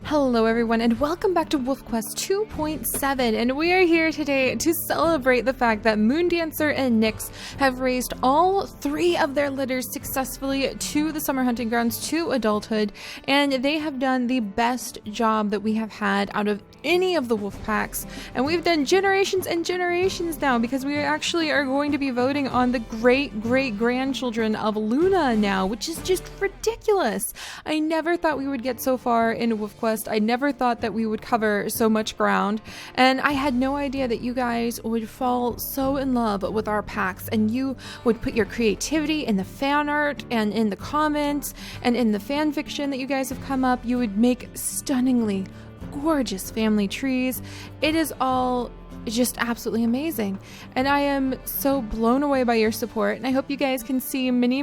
Hello everyone and welcome back to Wolf Quest 2.7, and we are here today to celebrate the fact that Moondancer and Nyx have raised all 3 of their litters successfully to the summer hunting grounds to adulthood, and they have done the best job that we have had out of any of the wolf packs, and we've done generations and generations now because we actually are going to be voting on the great-great-grandchildren of Luna now, which is just ridiculous. I never thought we would get so far in Wolf Quest. I never thought that we would cover so much ground, and I had no idea that you guys would fall so in love with our packs, and you would put your creativity in the fan art and in the comments and in the fan fiction that you guys have come up. You would make stunningly gorgeous family trees. It is all just absolutely amazing, and I am so blown away by your support, and I hope you guys can see many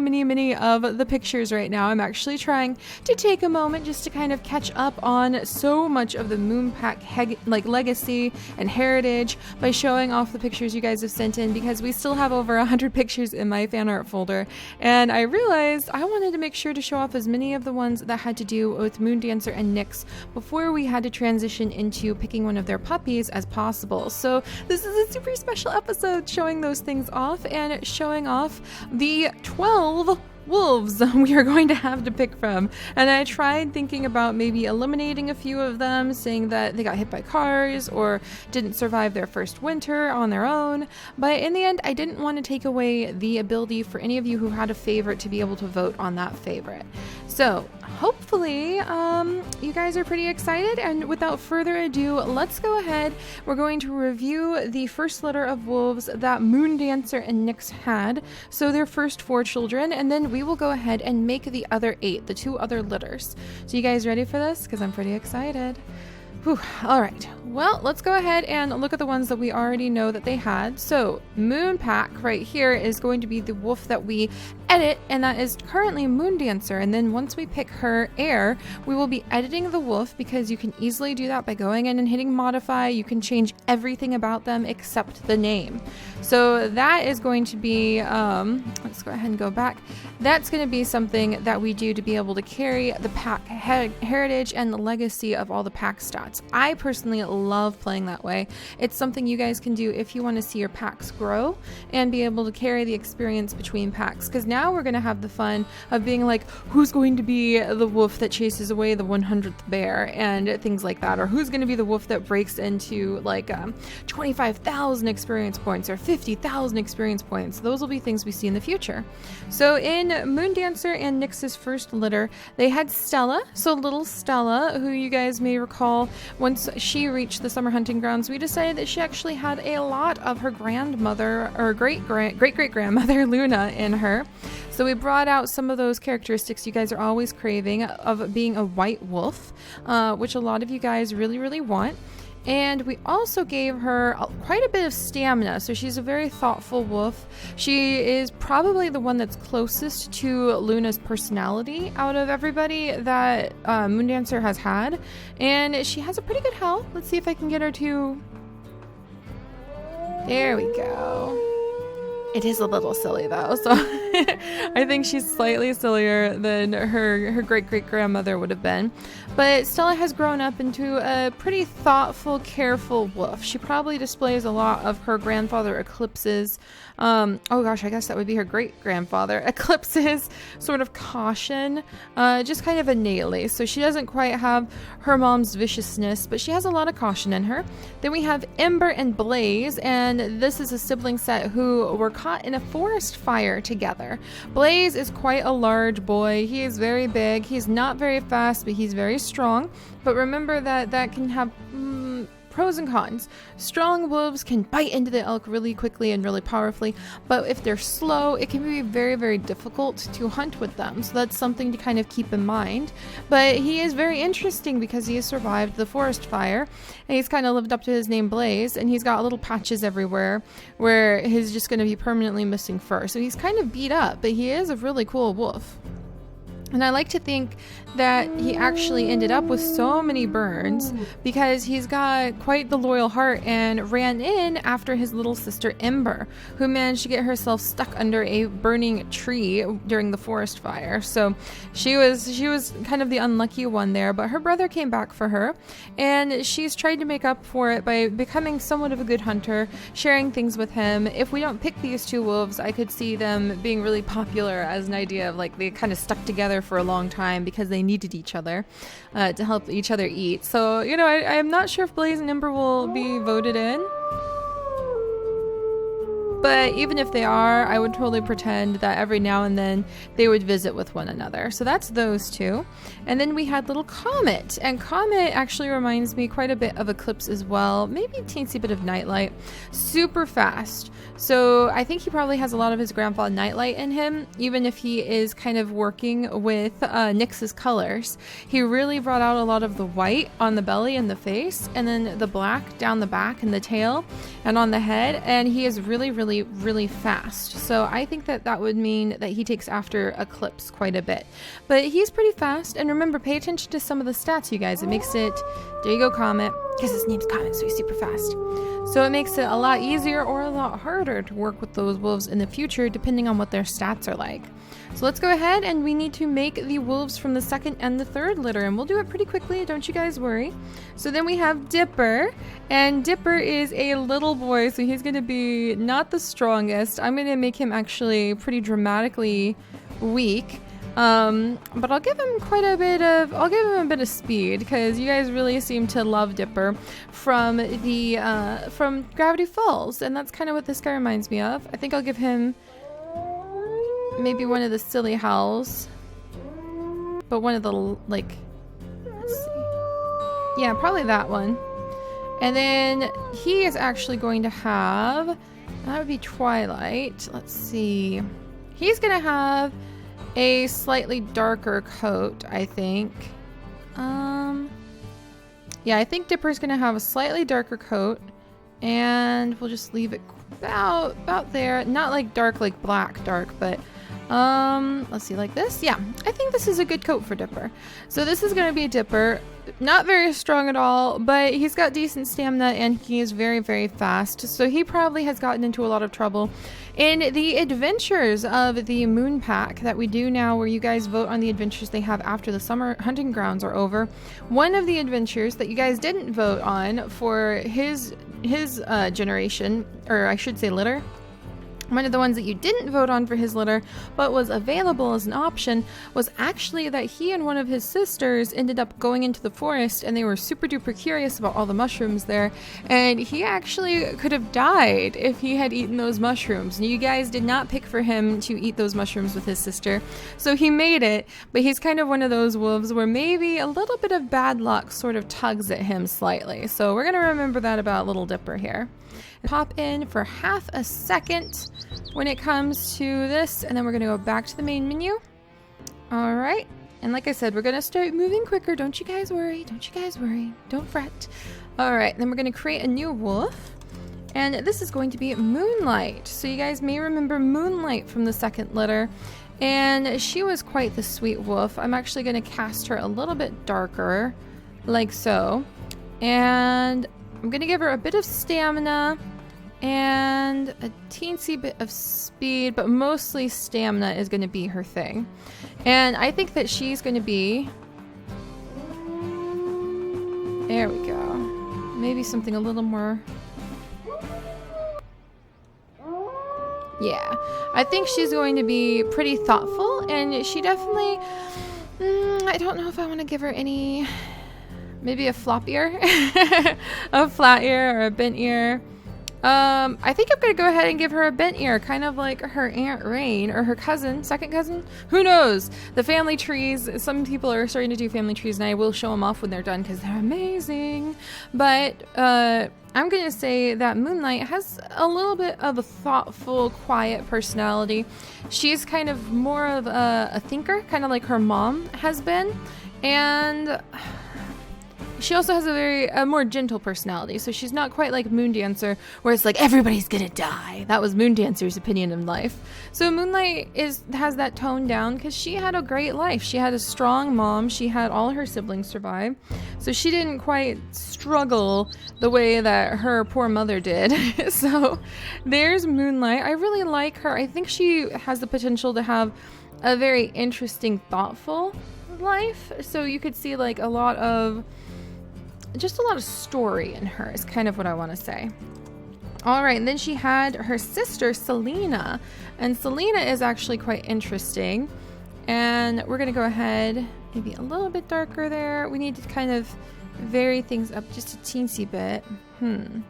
of the pictures right now. I'm actually trying to take a moment just to kind of catch up on so much of the moon pack legacy and heritage by showing off the pictures you guys have sent in, because we still have over 100 pictures in my fan art folder, and I realized I wanted to make sure to show off as many of the ones that had to do with Moondancer and Nyx before we had to transition into picking one of their puppies as possible. So this is a super special episode showing those things off and showing off the 12 wolves we are going to have to pick from. And I tried thinking about maybe eliminating a few of them, saying that they got hit by cars or didn't survive their first winter on their own, but in the end I didn't want to take away the ability for any of you who had a favorite to be able to vote on that favorite. So hopefully you guys are pretty excited, and without further ado, let's go ahead. We're going to review the first litter of wolves that Moondancer and Nyx had, so their first 4 children, and then we will go ahead and make the other 8, the 2 other litters. So you guys ready for this? Because I'm pretty excited. Whew. All right, well, let's go ahead and look at the ones that we already know that they had. So Moon Pack right here is going to be the wolf that we edit, and that is currently Moondancer. And then once we pick her Heir, we will be editing the wolf, because you can easily do that by going in and hitting modify. You can change everything about them except the name. So that is going to be, let's go ahead and go back. That's going to be something that we do to be able to carry the pack heritage and the legacy of all the pack stats. I personally love playing that way. It's something you guys can do if you want to see your packs grow and be able to carry the experience between packs, because now we're going to have the fun of being like, who's going to be the wolf that chases away the 100th bear and things like that, or who's going to be the wolf that breaks into like 25,000 experience points or 50,000 experience points. Those will be things we see in the future. So in Moondancer and Nyx's first litter, they had Stella. So little Stella, who you guys may recall, once she reached the summer hunting grounds, we decided that she actually had a lot of her grandmother or great-great-grandmother Luna in her. So we brought out some of those characteristics you guys are always craving of being a white wolf, which a lot of you guys really want. And we also gave her quite a bit of stamina, so she's a very thoughtful wolf. She is probably the one that's closest to Luna's personality out of everybody that Moondancer has had, and she has a pretty good health. Let's see if I can get her to... There we go. It is a little silly though, so I think she's slightly sillier than her great-great-grandmother would have been. But Stella has grown up into a pretty thoughtful, careful wolf. She probably displays a lot of her grandfather Eclipse's, oh gosh, I guess that would be her great-grandfather Eclipse's sort of caution, just kind of innately. So she doesn't quite have her mom's viciousness, but she has a lot of caution in her. Then we have Ember and Blaze, and this is a sibling set who were caught in a forest fire together. Blaze is quite a large boy. He is very big. He's not very fast, but he's very strong. But remember that can have pros and cons. Strong wolves can bite into the elk really quickly and really powerfully, but if they're slow, it can be very difficult to hunt with them. So that's something to kind of keep in mind. But he is very interesting because he has survived the forest fire, and he's kind of lived up to his name Blaze, and he's got little patches everywhere where he's just going to be permanently missing fur. So he's kind of beat up, but he is a really cool wolf. And I like to think that he actually ended up with so many burns because he's got quite the loyal heart and ran in after his little sister Ember, who managed to get herself stuck under a burning tree during the forest fire. So she was kind of the unlucky one there, but her brother came back for her, and she's tried to make up for it by becoming somewhat of a good hunter, sharing things with him. If we don't pick these two wolves, I could see them being really popular as an idea of like they kind of stuck together for a long time because they needed each other to help each other eat. So, you know, I'm not sure if Blaze and Ember will be voted in. But even if they are, I would totally pretend that every now and then they would visit with one another. So that's those two. And then we had little Comet. And Comet actually reminds me quite a bit of Eclipse as well. Maybe a teensy bit of Nightlight. Super fast. So I think he probably has a lot of his grandpa Nightlight in him, even if he is kind of working with Nyx's colors. He really brought out a lot of the white on the belly and the face, and then the black down the back and the tail and on the head. And he is really fast. So I think that that would mean that he takes after Eclipse quite a bit. But he's pretty fast, and remember, pay attention to some of the stats, you guys. It makes it, there you go, Comet, because his name's Comet, so he's super fast. So it makes it a lot easier or a lot harder to work with those wolves in the future, depending on what their stats are like. So let's go ahead, and we need to make the wolves from the second and the third litter, and we'll do it pretty quickly, don't you guys worry. So then we have Dipper, and Dipper is a little boy, so he's going to be not the strongest. I'm going to make him actually pretty dramatically weak. But I'll give him a bit of speed, because you guys really seem to love Dipper from Gravity Falls, and that's kind of what this guy reminds me of. I think I'll give him maybe one of the silly howls, but one of the, like, let's see. Yeah, probably that one. And then he is actually going to have, that would be Twilight. Let's see. He's going to have a slightly darker coat, I think. Yeah, I think Dipper's going to have a slightly darker coat, and we'll just leave it about there. Not like dark, like black dark, but let's see, like this. Yeah, I think this is a good coat for Dipper. So this is going to be Dipper. Not very strong at all, but he's got decent stamina, and he is very fast. So he probably has gotten into a lot of trouble in the adventures of the Moon Pack that we do now, where you guys vote on the adventures they have after the summer hunting grounds are over. One of the adventures that you guys didn't vote on for his generation, or I should say litter, one of the ones that you didn't vote on for his litter, but was available as an option, was actually that he and one of his sisters ended up going into the forest, and they were super duper curious about all the mushrooms there, and he actually could have died if he had eaten those mushrooms. And you guys did not pick for him to eat those mushrooms with his sister, so he made it, but he's kind of one of those wolves where maybe a little bit of bad luck sort of tugs at him slightly. So we're going to remember that about Little Dipper here. Pop in for half a second when it comes to this, and then we're going to go back to the main menu. All right, and like I said, we're going to start moving quicker. Don't you guys worry, don't fret. All right, then we're going to create a new wolf, and this is going to be Moonlight. So you guys may remember Moonlight from the second litter, and she was quite the sweet wolf. I'm actually going to cast her a little bit darker, like so, and I'm going to give her a bit of stamina and a teensy bit of speed, but mostly stamina is going to be her thing. And I think that she's going to be, there we go, maybe something a little more, yeah, I think she's going to be pretty thoughtful, and she definitely, I don't know if I want to give her any, maybe a flop ear, a flat ear or a bent ear. I think I'm going to go ahead and give her a bent ear, kind of like her Aunt Rain, or her cousin, second cousin, who knows? The family trees, some people are starting to do family trees, and I will show them off when they're done because they're amazing. But I'm going to say that Moonlight has a little bit of a thoughtful, quiet personality. She's kind of more of a thinker, kind of like her mom has been, and She also has a more gentle personality, so she's not quite like Moondancer, where it's like everybody's gonna die. That was Moondancer's opinion in life. So Moonlight has that toned down because she had a great life. She had a strong mom. She had all her siblings survive, so she didn't quite struggle the way that her poor mother did. So there's Moonlight. I really like her. I think she has the potential to have a very interesting, thoughtful life. So you could see like a lot of story in her is kind of what I want to say. All right, and then she had her sister Selena, and Selena is actually quite interesting, and we're gonna go ahead maybe a little bit darker there. We need to kind of vary things up just a teensy bit. But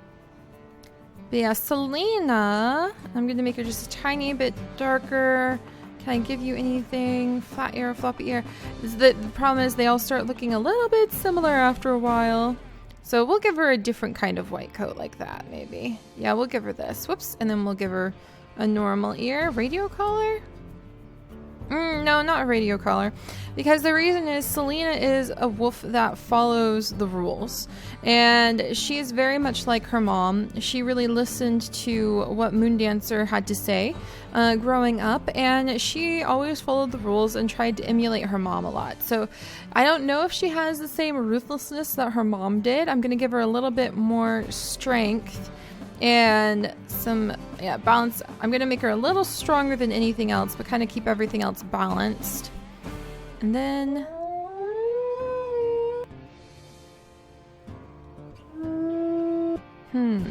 yeah, Selena, I'm gonna make her just a tiny bit darker. Can I give you anything? Flat ear, floppy ear. The problem is they all start looking a little bit similar after a while. So we'll give her a different kind of white coat like that, maybe. Yeah, we'll give her this. Whoops. And then we'll give her a normal ear. Radio collar? No, not a radio collar. Because the reason is Selena is a wolf that follows the rules. And she is very much like her mom. She really listened to what Moondancer had to say growing up. And she always followed the rules and tried to emulate her mom a lot. So I don't know if she has the same ruthlessness that her mom did. I'm going to give her a little bit more strength and some balance. I'm gonna make her a little stronger than anything else, but kind of keep everything else balanced. And then and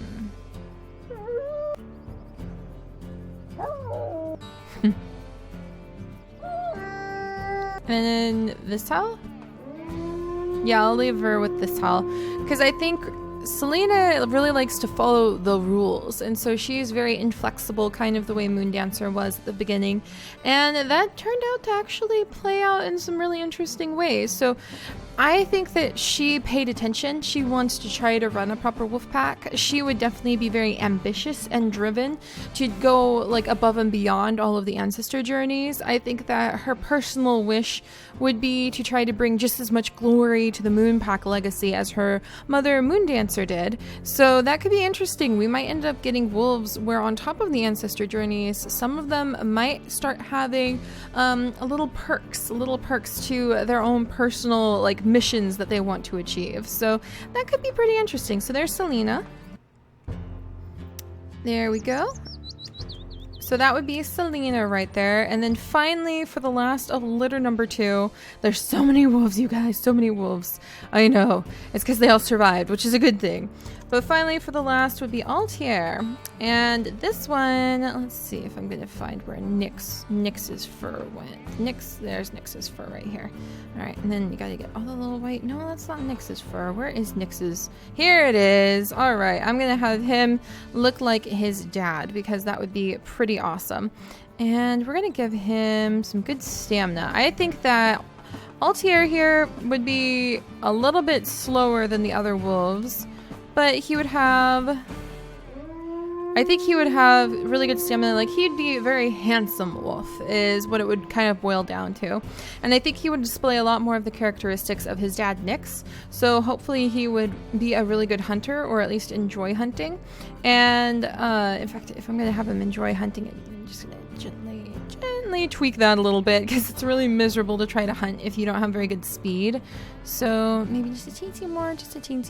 then this towel. Yeah, I'll leave her with this towel because I think Selena really likes to follow the rules, and so she's very inflexible, kind of the way Moondancer was at the beginning, and that turned out to actually play out in some really interesting ways. So I think that she paid attention. She wants to try to run a proper wolf pack. She would definitely be very ambitious and driven to go like above and beyond all of the ancestor journeys. I think that her personal wish would be to try to bring just as much glory to the moon pack legacy as her mother Moondancer did. So that could be interesting. We might end up getting wolves where on top of the ancestor journeys, some of them might start having little perks to their own personal like missions that they want to achieve. So that could be pretty interesting. So there's Selena. There we go. So that would be Selena right there. And then finally, for the last of litter number 2, there's so many wolves, you guys, so many wolves. I know. It's because they all survived, which is a good thing. But finally, for the last would be Heir. And this one, let's see if I'm going to find where Nyx's fur went. There's Nyx's fur right here. All right, and then you got to get all the little white. No, that's not Nyx's fur. Where is Nyx's? Here it is. All right, I'm going to have him look like his dad because that would be pretty awesome. And we're going to give him some good stamina. I think that Heir here would be a little bit slower than the other wolves. But he would have, I think he would have really good stamina. Like, he'd be a very handsome wolf is what it would kind of boil down to. And I think he would display a lot more of the characteristics of his dad, Nyx. So hopefully he would be a really good hunter, or at least enjoy hunting. And in fact, if I'm going to have him enjoy hunting, I'm just going to gently tweak that a little bit because it's really miserable to try to hunt if you don't have very good speed. So maybe just a teensy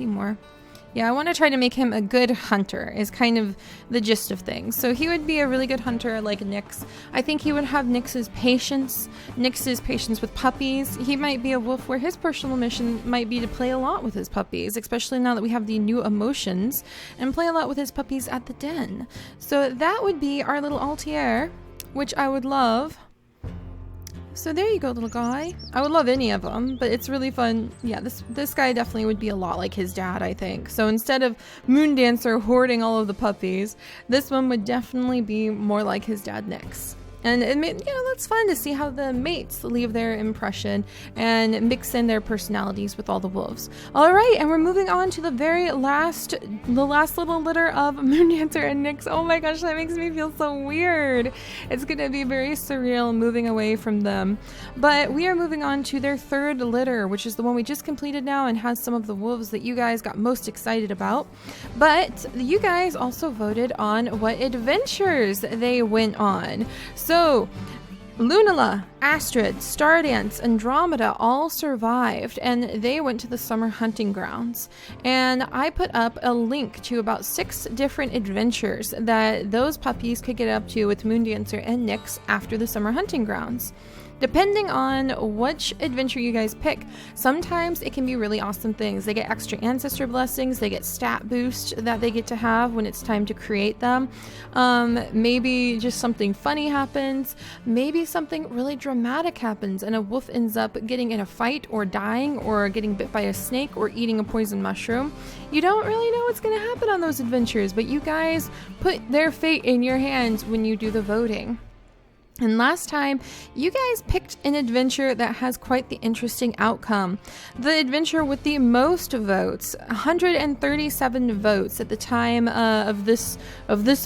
more. Yeah, I want to try to make him a good hunter is kind of the gist of things. So he would be a really good hunter like Nyx. I think he would have Nyx's patience with puppies. He might be a wolf where his personal mission might be to play a lot with his puppies, especially now that we have the new emotions, and play a lot with his puppies at the den. So that would be our little Heir, which I would love. So there you go, little guy. I would love any of them, but it's really fun. Yeah, this guy definitely would be a lot like his dad, I think. So instead of Moondancer hoarding all of the puppies, this one would definitely be more like his dad, Nyx. And that's fun to see how the mates leave their impression and mix in their personalities with all the wolves. All right, and we're moving on to the last little litter of Moondancer and Nyx. Oh my gosh, that makes me feel so weird. It's gonna be very surreal moving away from them. But we are moving on to their third litter, which is the one we just completed now and has some of the wolves that you guys got most excited about. But you guys also voted on what adventures they went on. So, Lunala, Astrid, Stardance, Andromeda all survived, and they went to the summer hunting grounds. And I put up a link to about 6 different adventures that those puppies could get up to with Moondancer and Nyx after the summer hunting grounds. Depending on which adventure you guys pick, sometimes it can be really awesome things. They get extra ancestor blessings, they get stat boost that they get to have when it's time to create them. Maybe just something funny happens, maybe something really dramatic happens and a wolf ends up getting in a fight or dying or getting bit by a snake or eating a poison mushroom. You don't really know what's going to happen on those adventures, but you guys put their fate in your hands when you do the voting. And last time, you guys picked an adventure that has quite the interesting outcome. The adventure with the most votes, 137 votes at the time of this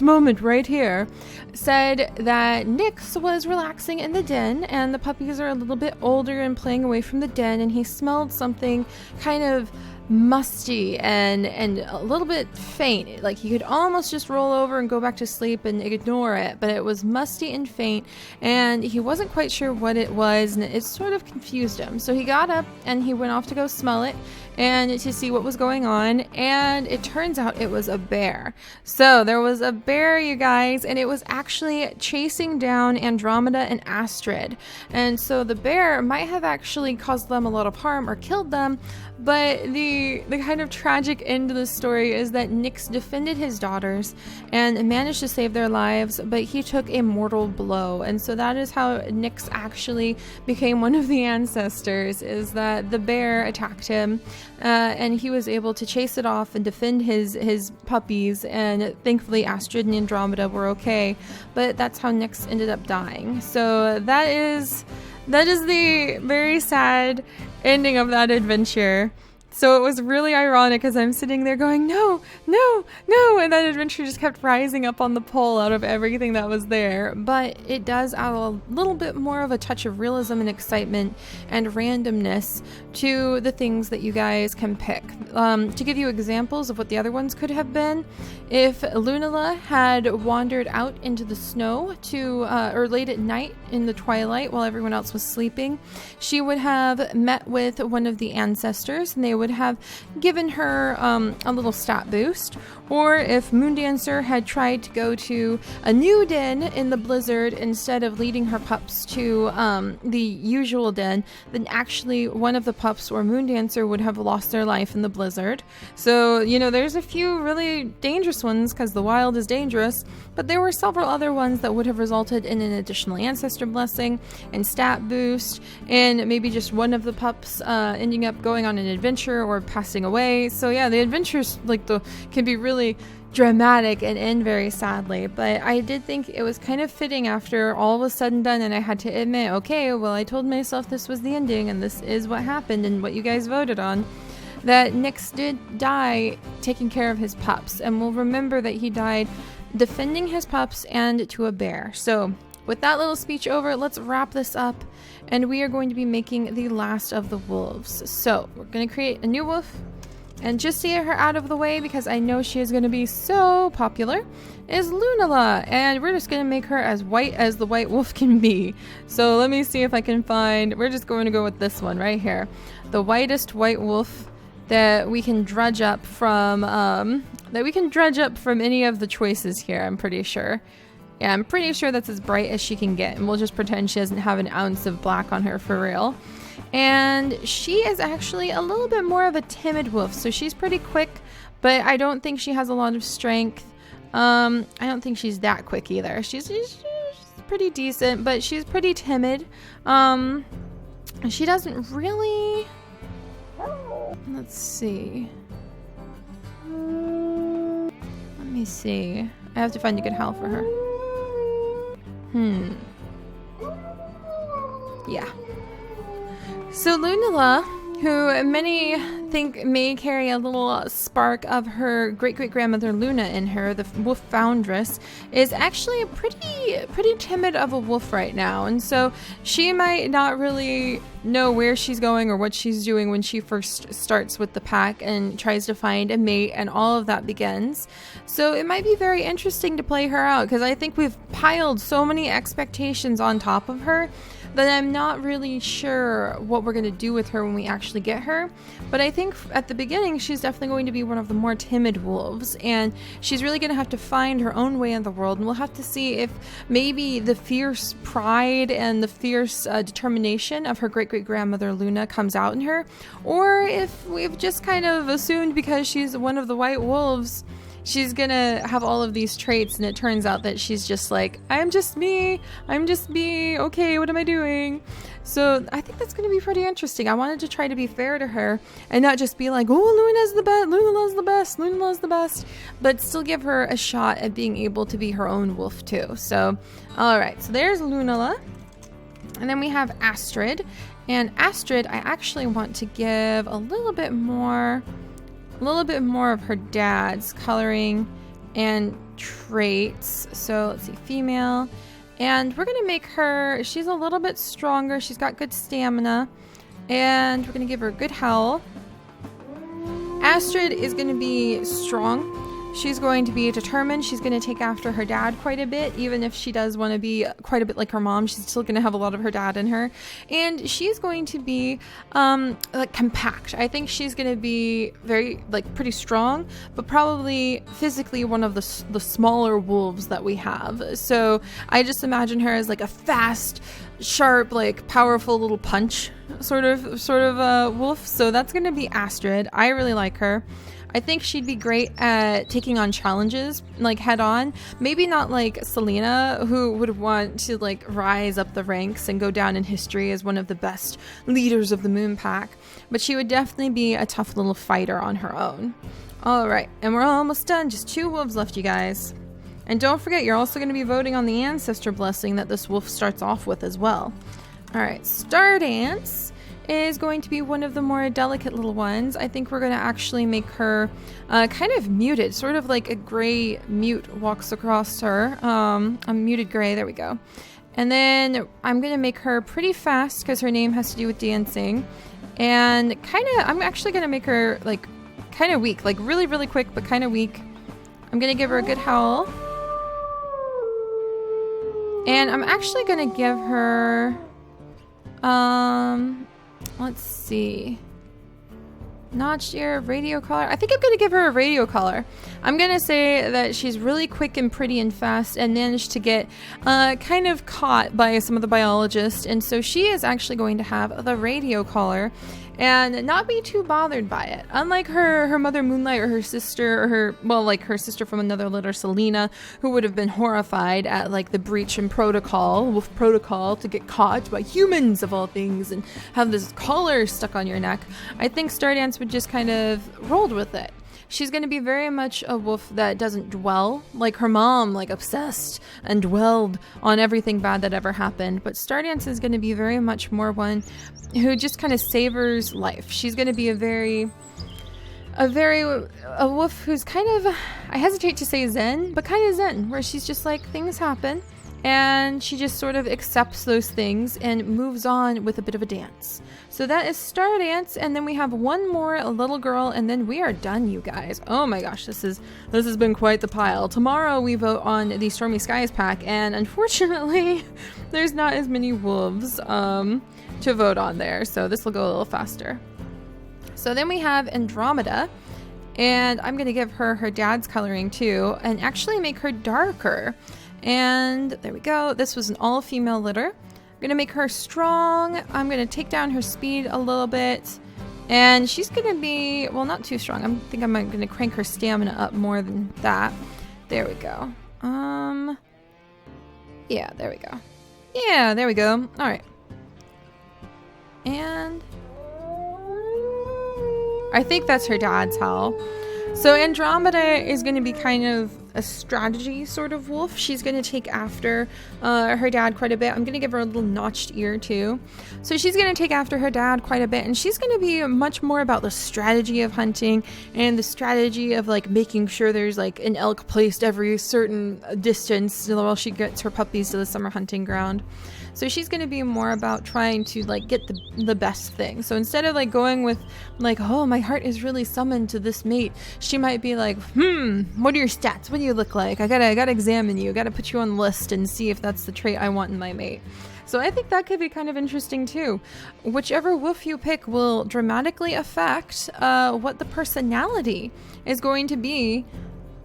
moment right here, said that Nyx was relaxing in the den and the puppies are a little bit older and playing away from the den, and he smelled something kind of musty and a little bit faint, like he could almost just roll over and go back to sleep and ignore it, but it was musty and faint and he wasn't quite sure what it was, and it sort of confused him. So he got up and he went off to go smell it and to see what was going on, and it turns out it was a bear. So there was a bear, you guys, and it was actually chasing down Andromeda and Astrid, and so the bear might have actually caused them a lot of harm or killed them. But the kind of tragic end of the story is that Nyx defended his daughters and managed to save their lives, but he took a mortal blow. And so that is how Nyx actually became one of the ancestors, is that the bear attacked him and he was able to chase it off and defend his puppies, and thankfully Astrid and Andromeda were okay. But that's how Nyx ended up dying. So that is the very sad ending of that adventure. So it was really ironic as I'm sitting there going, no, no, no, and that adventure just kept rising up on the pole out of everything that was there. But it does add a little bit more of a touch of realism and excitement and randomness to the things that you guys can pick. To give you examples of what the other ones could have been, if Lunala had wandered out into the snow or late at night in the twilight while everyone else was sleeping, she would have met with one of the ancestors and they would have given her a little stat boost. Or if Moondancer had tried to go to a new den in the blizzard instead of leading her pups to the usual den, then actually one of the pups or Moondancer would have lost their life in the blizzard. So, there's a few really dangerous ones because the wild is dangerous, but there were several other ones that would have resulted in an additional ancestor blessing and stat boost, and maybe just one of the pups ending up going on an adventure or passing away. So yeah, the adventures can be really dramatic and end very sadly, but I did think it was kind of fitting after all was said and done, and I had to admit, okay, well, I told myself this was the ending and this is what happened and what you guys voted on, that Nyx did die taking care of his pups, and we'll remember that he died defending his pups and to a bear. So with that little speech over, let's wrap this up, and we are going to be making the last of the wolves. So we're going to create a new wolf, and just to get her out of the way, because I know she is going to be so popular, is Lunala, and we're just going to make her as white as the white wolf can be. So let me see if I can find, we're just going to go with this one right here, the whitest white wolf that we can dredge up from any of the choices here. I'm pretty sure. Yeah, I'm pretty sure that's as bright as she can get, and we'll just pretend she doesn't have an ounce of black on her for real. And she is actually a little bit more of a timid wolf, so she's pretty quick, but I don't think she has a lot of strength. I don't think she's that quick either. She's pretty decent, but she's pretty timid. She doesn't really... Let's see. Let me see. I have to find a good howl for her. Yeah. So Lunala, who many think may carry a little spark of her great-great-grandmother Luna in her, the wolf foundress, is actually a pretty timid of a wolf right now. And so she might not really know where she's going or what she's doing when she first starts with the pack and tries to find a mate, and all of that begins. So it might be very interesting to play her out, because I think we've piled so many expectations on top of her that I'm not really sure what we're going to do with her when we actually get her. But I think at the beginning, she's definitely going to be one of the more timid wolves, and she's really going to have to find her own way in the world, and we'll have to see if maybe the fierce pride and the fierce determination of her great-great-grandmother Luna comes out in her, or if we've just kind of assumed because she's one of the white wolves, she's gonna have all of these traits, and it turns out that she's just like, I'm just me, okay, what am I doing? So I think that's gonna be pretty interesting. I wanted to try to be fair to her and not just be like, oh, Luna's the best, but still give her a shot at being able to be her own wolf too. So, alright, so there's Lunala. And then we have Astrid. And Astrid, I actually want to give a little bit more of her dad's coloring and traits. So let's see, female. And we're going to make her, she's a little bit stronger. She's got good stamina. And we're going to give her a good howl. Astrid is going to be strong. She's going to be determined. She's going to take after her dad quite a bit. Even if she does want to be quite a bit like her mom, she's still going to have a lot of her dad in her. And she's going to be like compact. I think she's going to be very, like, pretty strong, but probably physically one of the smaller wolves that we have. So I just imagine her as like a fast, sharp, like powerful little punch sort of wolf. So that's going to be Astrid. I really like her. I think she'd be great at taking on challenges, like head on. Maybe not like Selena, who would want to like rise up the ranks and go down in history as one of the best leaders of the Moon Pack, but she would definitely be a tough little fighter on her own. All right, and we're almost done. Just 2 wolves left, you guys. And don't forget, you're also going to be voting on the ancestor blessing that this wolf starts off with as well. All right, Stardance is going to be one of the more delicate little ones. I think we're going to actually make her kind of muted, sort of like a gray mute walks across her. A muted gray, there we go. And then I'm going to make her pretty fast because her name has to do with dancing. And I'm actually going to make her like kind of weak, like really, really quick, but kind of weak. I'm going to give her a good howl. And I'm actually going to give her, let's see, notched ear, radio collar. I think I'm going to give her a radio collar. I'm going to say that she's really quick and pretty and fast and managed to get kind of caught by some of the biologists. And so she is actually going to have the radio collar and not be too bothered by it. Unlike her mother Moonlight, or her sister, or her sister from another litter, Selena, who would have been horrified at like the breach in wolf protocol to get caught by humans of all things and have this collar stuck on your neck. I think Stardance would just kind of rolled with it. She's going to be very much a wolf that doesn't dwell, like her mom, like obsessed and dwelled on everything bad that ever happened. But Stardance is going to be very much more one who just kind of savors life. She's going to be a wolf who's kind of, I hesitate to say zen, but kind of zen, where she's just like, things happen, and she just sort of accepts those things and moves on with a bit of a dance. So that is Stardance, and then we have one more little girl, and then we are done, you guys. Oh my gosh, this has been quite the pile. Tomorrow we vote on the Stormy Skies pack, and unfortunately, there's not as many wolves to vote on there, so this will go a little faster. So then we have Andromeda, and I'm going to give her dad's coloring too, and actually make her darker. And there we go. This was an all-female litter. I'm going to make her strong. I'm going to take down her speed a little bit. And she's going to be, well, not too strong. I think I'm going to crank her stamina up more than that. There we go. Yeah, there we go. Yeah, there we go. All right. And I think that's her dad's howl. So Andromeda is going to be kind of a strategy sort of wolf. She's going to take after her dad quite a bit. I'm going to give her a little notched ear too. So she's going to take after her dad quite a bit, and she's going to be much more about the strategy of hunting and the strategy of like making sure there's like an elk placed every certain distance while she gets her puppies to the summer hunting ground. So she's going to be more about trying to like get the best thing. So instead of like going with like, oh, my heart is really summoned to this mate, she might be like, what are your stats? What do you look like? I gotta examine you. I gotta put you on the list and see if that's the trait I want in my mate. So I think that could be kind of interesting too. Whichever wolf you pick will dramatically affect what the personality is going to be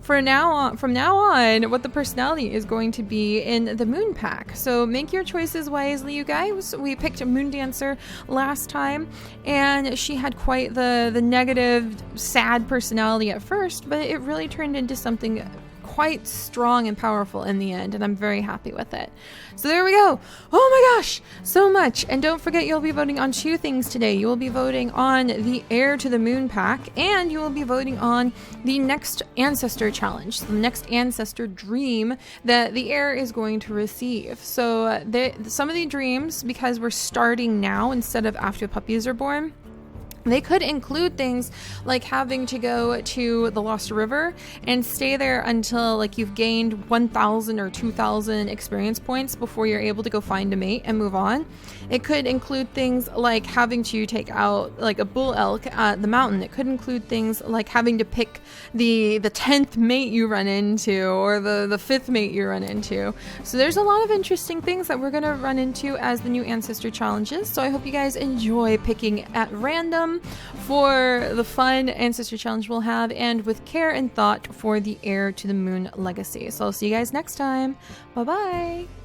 from now on, what the personality is going to be in the Moon Pack. So make your choices wisely, you guys. We picked Moondancer last time, and she had quite the negative, sad personality at first, but it really turned into something quite strong and powerful in the end, and I'm very happy with it. So there we go. Oh my gosh, so much. And don't forget, you'll be voting on 2 things today. You will be voting on the Heir to the Moon Pack, and you will be voting on the next Ancestor Challenge, the next Ancestor dream that the Heir is going to receive. So some of the dreams, because we're starting now instead of after the puppies are born, they could include things like having to go to the Lost River and stay there until like you've gained 1,000 or 2,000 experience points before you're able to go find a mate and move on. It could include things like having to take out like a bull elk at the mountain. It could include things like having to pick the 10th mate you run into, or the 5th mate you run into. So there's a lot of interesting things that we're going to run into as the new Ancestor Challenges. So I hope you guys enjoy picking at random for the fun Ancestor Challenge we'll have, and with care and thought for the Heir to the Moon legacy. So I'll see you guys next time. Bye bye.